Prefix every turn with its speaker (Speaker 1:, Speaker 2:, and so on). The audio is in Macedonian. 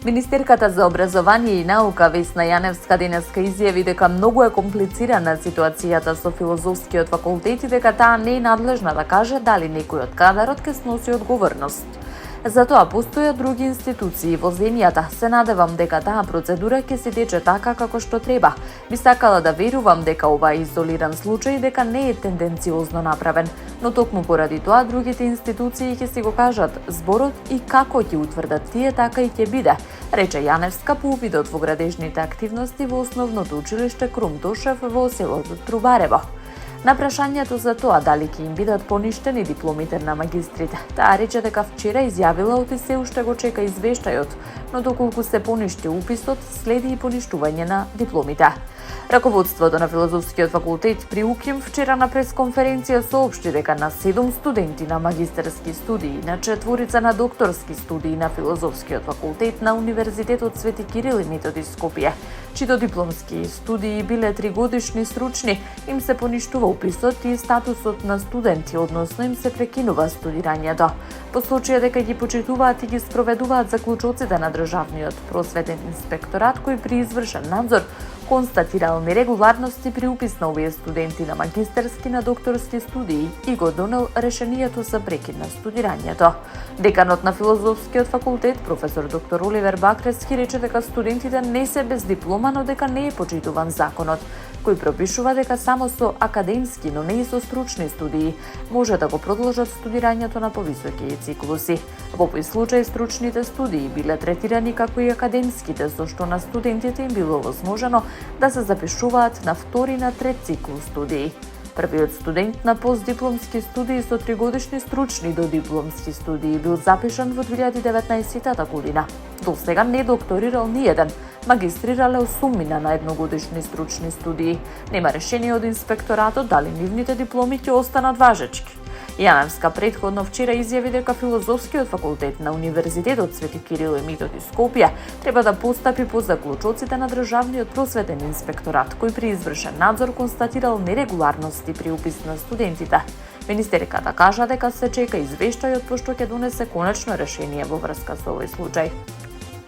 Speaker 1: Министерката за образование и наука Весна Јаневска денеска изјави дека многу е комплицирана ситуацијата со филозофскиот факултет и дека таа не е надлежна да каже дали некој од кадарот ќе сноси одговорност. Затоа постојат други институции во земјата. Се надевам дека таа процедура ќе се тече така како што треба. Би сакала да верувам дека ова е изолиран случај, дека не е тенденциозно направен, но токму поради тоа другите институции ќе си го кажат зборот и како ќе утврдат тие, така и ќе биде, рече Јаневска по увидот во градежните активности во основното училиште Крум Тошев во селото Трубарево. На прашањето за тоа дали ќе им бидат поништени дипломите на магистрите, таа рече дека вчера изјавила оти се уште го чека извештајот, но доколку се поништи уписот, следи и поништување на дипломите. Раководството на Филозофскиот факултет при УКИМ вчера на пресконференција соопшти дека на 7 студенти на магистерски студии, на 4 на докторски студии на Филозофскиот факултет на Универзитетот Свети Кирил и Методи Скопје, чито дипломски студии биле 3-годишни сручни, им се поништува уписот и статусот на студенти, односно им се прекинува студирањето. По случај дека ги почитуваат и ги спроведуваат заклучоците на Државниот просветен инспекторат, кој при извршен надзор констатирал нерегуларности при упис на овие студенти на магистерски на докторски студии и го донел решението за прекид на студирањето. Деканот на Филозофскиот факултет, професор доктор Оливер Бакрески, рече дека студентите не се без диплома, но дека не е почитуван законот, кој пропишува дека само со академски, но не и со стручни студии може да го продолжат студирањето на повисоки циклуси. Во овој случај стручните студии биле третирани како и академските, со што на студентите им било возможено да се запишуваат на втори и на трет циклус студии. Првиот студент на постдипломски студии со 3-годишни стручни до дипломски студии бил запишан во 2019 година. До сега не докторирал ниеден, магистрирале 8 на едногодишни стручни студии. Нема решение од инспекторатот дали нивните дипломи ќе останат важечки. Јаневска претходно вчера изјави дека Филозофскиот факултет на Универзитетот Свети Кирил и Методи Скопје треба да постапи по заклучоците на Државниот просветен инспекторат, кој при извршен надзор констатирал нерегуларности при упис на студентите. Министерката кажа дека се чека извештајот пошто ќе донесе конечно решение во врска со овој случај.